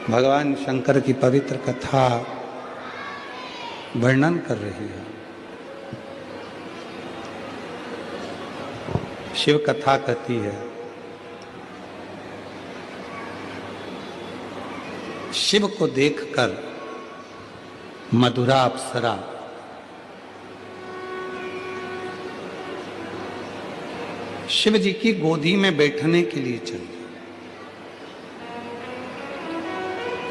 भगवान शंकर की पवित्र कथा वर्णन कर रही है। शिव कथा कहती है, शिव को देखकर मधुरा अप्सरा शिव जी की गोदी में बैठने के लिए चली।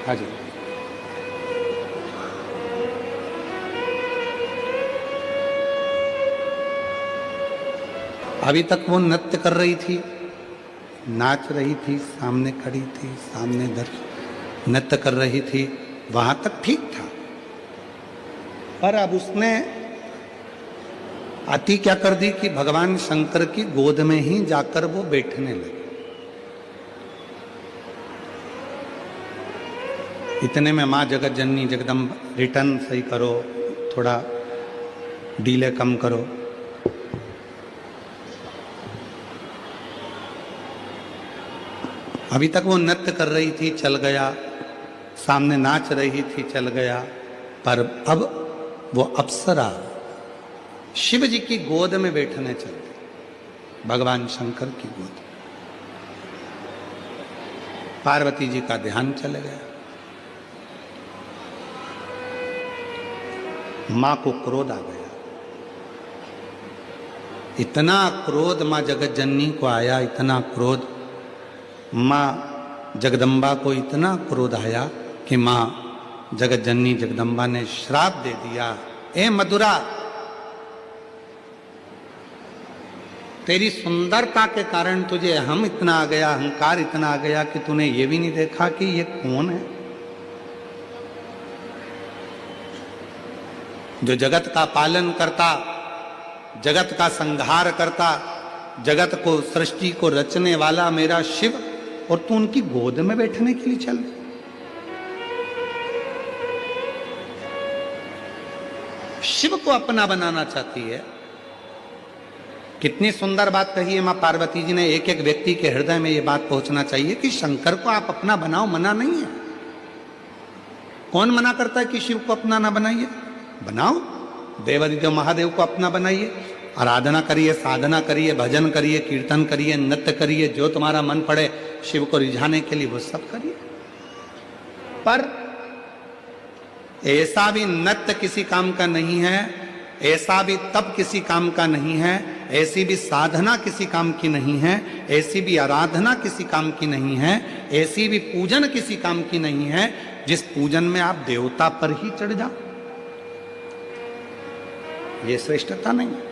हाँ जी, अभी तक वो नृत्य कर रही थी, नाच रही थी, सामने खड़ी थी, सामने नृत्य कर रही थी, वहां तक ठीक था। पर अब उसने अति क्या कर दी कि भगवान शंकर की गोद में ही जाकर वो बैठने लगी। इतने में माँ जगत जननी जगदम्बा, रिटर्न सही करो, थोड़ा डीले कम करो। अभी तक वो नृत्य कर रही थी, चल गया, सामने नाच रही थी, चल गया। पर अब वो अप्सरा शिव जी की गोद में बैठने चल गई, भगवान शंकर की गोद। पार्वती जी का ध्यान चले गया। मां को क्रोध आ गया, इतना क्रोध मां जगत जननी को आया, इतना क्रोध मां जगदम्बा को, इतना क्रोध आया कि मां जगत जननी जगदम्बा ने श्राप दे दिया, ए मधुरा, तेरी सुंदरता के कारण तुझे अहम इतना आ गया, अहंकार इतना आ गया कि तूने ये भी नहीं देखा कि ये कौन है जो जगत का पालन करता, जगत का संहार करता, जगत को, सृष्टि को रचने वाला मेरा शिव, और तू उनकी गोद में बैठने के लिए चल। शिव को अपना बनाना चाहती है। कितनी सुंदर बात कही है मां पार्वती जी ने। एक एक व्यक्ति के हृदय में यह बात पहुंचना चाहिए कि शंकर को आप अपना बनाओ, मना नहीं है। कौन मना करता है कि शिव को अपना ना बनाइए? बनाओ, देवादिदेव महादेव को अपना बनाइए, आराधना करिए, साधना करिए, भजन करिए, कीर्तन करिए, नृत्य करिए, जो तुम्हारा मन पड़े शिव को रिझाने के लिए वो सब करिए। पर ऐसा भी नृत्य किसी काम का नहीं है, ऐसा भी तप किसी काम का नहीं है, ऐसी भी साधना किसी काम की नहीं है, ऐसी भी आराधना किसी काम की नहीं है, ऐसी भी पूजन किसी काम की नहीं है जिस पूजन में आप देवता पर ही चढ़ जाओ। ये श्रेष्ठता नहीं है।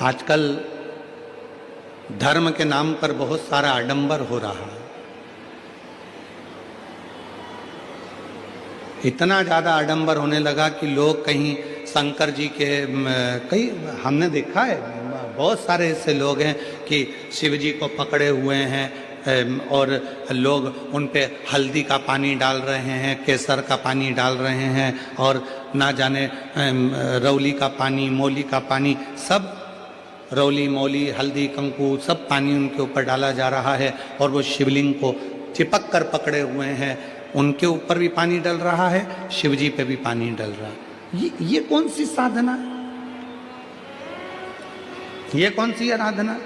आजकल धर्म के नाम पर बहुत सारा आडंबर हो रहा है। इतना ज्यादा आडंबर होने लगा कि लोग कहीं शंकर जी के, कई हमने देखा है, बहुत सारे ऐसे लोग हैं कि शिव जी को पकड़े हुए हैं और लोग उन पे हल्दी का पानी डाल रहे हैं, केसर का पानी डाल रहे हैं, और ना जाने रौली का पानी, मौली का पानी, सब रौली, मौली, हल्दी, कंकु, सब पानी उनके ऊपर डाला जा रहा है। और वो शिवलिंग को चिपक कर पकड़े हुए हैं, उनके ऊपर भी पानी डल रहा है, शिव जी पे भी पानी डल रहा है। ये कौन सी साधना, ये कौन सी आराधना?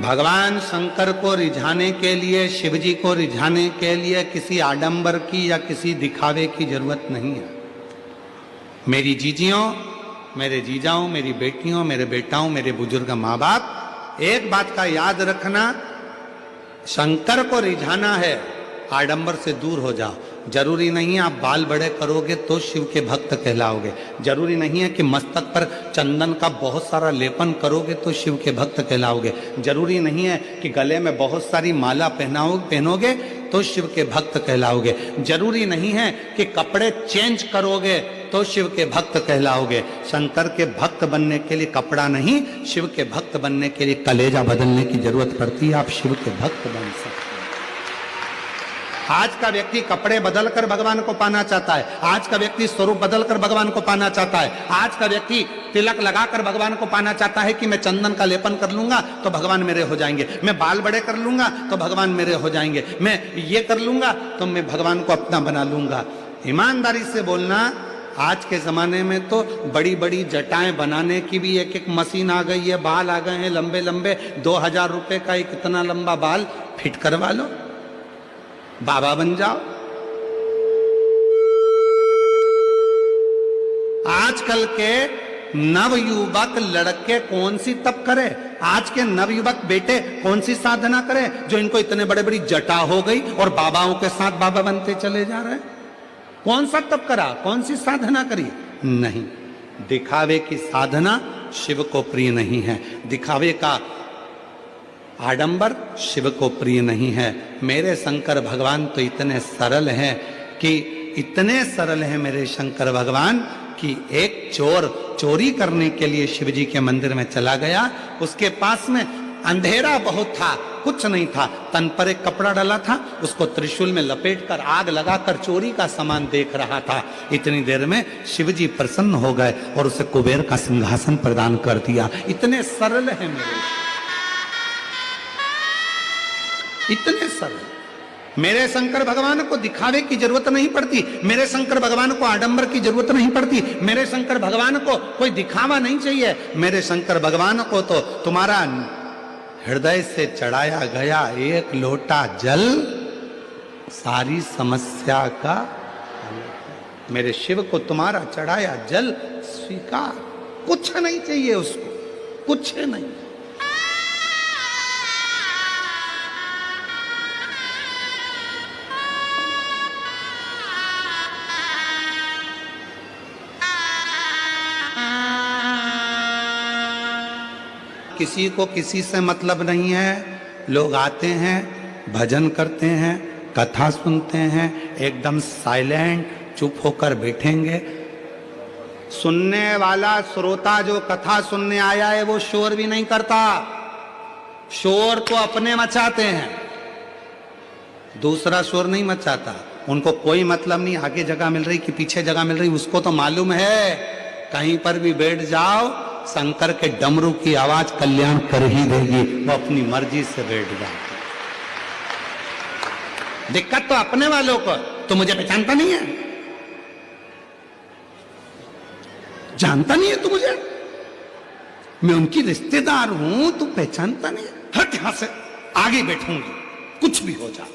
भगवान शंकर को रिझाने के लिए, शिव जी को रिझाने के लिए किसी आडंबर की या किसी दिखावे की जरूरत नहीं है। मेरी जीजियों, मेरे जीजाओं, मेरी बेटियों, मेरे बेटाओं, मेरे बुजुर्ग माँ बाप, एक बात का याद रखना, शंकर को रिझाना है, आडंबर से दूर हो जाओ। जरूरी नहीं है आप बाल बड़े करोगे तो शिव के भक्त कहलाओगे, जरूरी नहीं है कि मस्तक पर चंदन का बहुत सारा लेपन करोगे तो शिव के भक्त कहलाओगे, जरूरी नहीं है कि गले में बहुत सारी माला पहनोगे तो शिव के भक्त कहलाओगे, जरूरी नहीं है कि कपड़े चेंज करोगे तो शिव के भक्त कहलाओगे। शंकर के भक्त बनने के लिए कपड़ा नहीं, शिव के भक्त बनने के लिए कलेजा बदलने की जरूरत पड़ती है। आप शिव के भक्त बन सकते हैं। आज का व्यक्ति कपड़े बदल कर भगवान को पाना चाहता है, आज का व्यक्ति स्वरूप बदल कर भगवान को पाना चाहता है, आज का व्यक्ति तिलक लगाकर भगवान को पाना चाहता है कि मैं चंदन का लेपन कर लूंगा तो भगवान मेरे हो जाएंगे, मैं बाल बड़े कर लूंगा तो भगवान मेरे हो जाएंगे, मैं ये कर लूंगा तो मैं भगवान को अपना बना लूंगा। ईमानदारी से बोलना, आज के जमाने में तो बड़ी बड़ी जटाएं बनाने की भी एक एक मशीन आ गई है, बाल आ गए हैं लंबे लंबे, 2000 रुपए का एक इतना लंबा बाल फिट करवा लो, बाबा बन जाओ। आजकल के नवयुवक लड़के कौन सी तप करे, आज के नवयुवक बेटे कौन सी साधना करे जो इनको इतने बड़े बड़ी जटा हो गई और बाबाओं के साथ बाबा बनते चले जा रहे हैं। कौन सा तप करा, कौन सी साधना करी? नहीं, दिखावे की साधना शिव को प्रिय नहीं है, दिखावे का आडंबर शिव को प्रिय नहीं है। मेरे शंकर भगवान तो इतने सरल हैं कि इतने सरल हैं मेरे शंकर भगवान कि एक चोर चोरी करने के लिए शिव जी के मंदिर में चला गया, उसके पास में अंधेरा बहुत था, कुछ नहीं था, तन पर एक कपड़ा डाला था, उसको त्रिशूल में लपेटकर आग लगाकर चोरी का सामान देख रहा था। इतनी देर में शिव जी प्रसन्न हो गए और उसे कुबेर का सिंहासन प्रदान कर दिया। इतने सरल है मेरे, इतने सरल। मेरे शंकर भगवान को दिखावे की जरूरत नहीं पड़ती, मेरे शंकर भगवान को आडंबर की जरूरत नहीं पड़ती, मेरे शंकर भगवान को कोई दिखावा नहीं चाहिए। मेरे शंकर भगवान को तो तुम्हारा हृदय से चढ़ाया गया एक लोटा जल सारी समस्या का, मेरे शिव को तुम्हारा चढ़ाया जल स्वीकार, कुछ नहीं चाहिए उसको, कुछ नहीं। किसी को किसी से मतलब नहीं है, लोग आते हैं, भजन करते हैं, कथा सुनते हैं, एकदम साइलेंट चुप होकर बैठेंगे। सुनने वाला श्रोता जो कथा सुनने आया है वो शोर भी नहीं करता, शोर तो अपने मचाते हैं, दूसरा शोर नहीं मचाता। उनको कोई मतलब नहीं आगे जगह मिल रही कि पीछे जगह मिल रही, उसको तो मालूम है कहीं पर भी बैठ जाओ शंकर के डमरू की आवाज कल्याण कर ही देगी, वो अपनी मर्जी से बैठ जाते। दिक्कत तो अपने वालों को, तो मुझे पहचानता नहीं है, जानता नहीं है तू मुझे, मैं उनकी रिश्तेदार हूं, तू पहचानता नहीं है, हट यहां से, आगे बैठूंगी कुछ भी हो जा।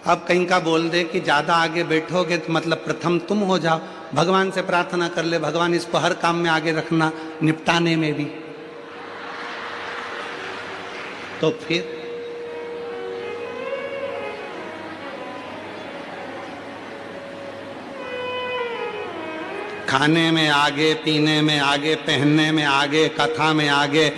अब कहीं का बोल दे कि ज्यादा आगे बैठोगे तो मतलब प्रथम तुम हो जाओ, भगवान से प्रार्थना कर ले, भगवान इसको हर काम में आगे रखना, निपटाने में भी। तो फिर खाने में आगे, पीने में आगे, पहनने में आगे, कथा में आगे,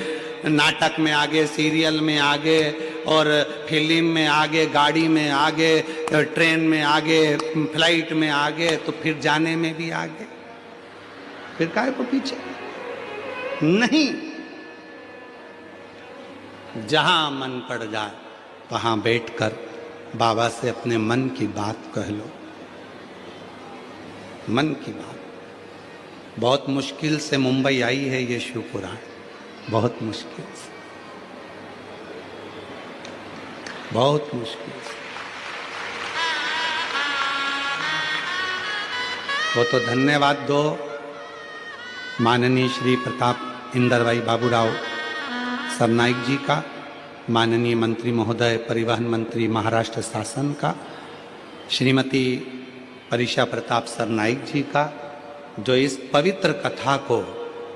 नाटक में आगे, सीरियल में आगे, और फिल्म में आगे, गाड़ी में आगे, ट्रेन में आगे, फ्लाइट में आगे, तो फिर जाने में भी आगे, फिर काहे को पीछे? नहीं, जहां मन पड़ जाए वहां बैठकर बाबा से अपने मन की बात कह लो, मन की बात। बहुत मुश्किल से मुंबई आई है ये शिव पुराण, बहुत मुश्किल से, बहुत मुश्किल से। वो तो धन्यवाद दो माननीय श्री प्रताप इंदर भाई बाबूराव सरनाइक जी का, माननीय मंत्री महोदय परिवहन मंत्री महाराष्ट्र शासन का, श्रीमती परिषा प्रताप सरनाइक जी का, जो इस पवित्र कथा को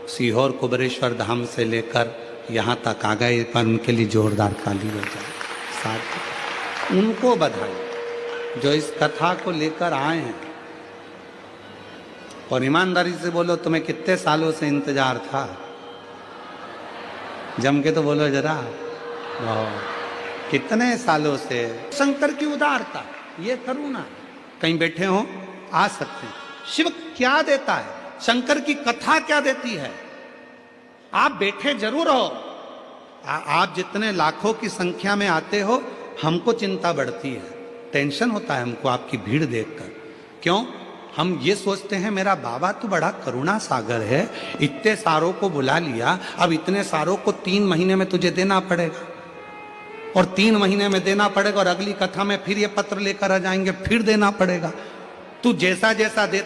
सीहोर कुबरेश्वर धाम से लेकर यहाँ तक आ गए, पर उनके लिए जोरदार ताली हो जाए। साथ उनको बधाई जो इस कथा को लेकर आए हैं। और ईमानदारी से बोलो, तुम्हें कितने सालों से इंतजार था? जम के तो बोलो जरा, कितने सालों से। शंकर की उदारता, ये करुणा, कहीं बैठे हो आ सकते हैं। शिव क्या देता है, शंकर की कथा क्या देती है? आप बैठे जरूर हो, आप जितने लाखों की संख्या में आते हो, हमको चिंता बढ़ती है, टेंशन होता है हमको आपकी भीड़ देखकर। क्यों? हम ये सोचते हैं मेरा बाबा तो बड़ा करुणा सागर है, इतने सारों को बुला लिया, अब इतने सारों को 3 महीने में तुझे देना पड़ेगा, और 3 महीने में देना पड़ेगा, और अगली कथा में फिर ये पत्र लेकर आ जाएंगे, फिर देना पड़ेगा। तू जैसा जैसा दे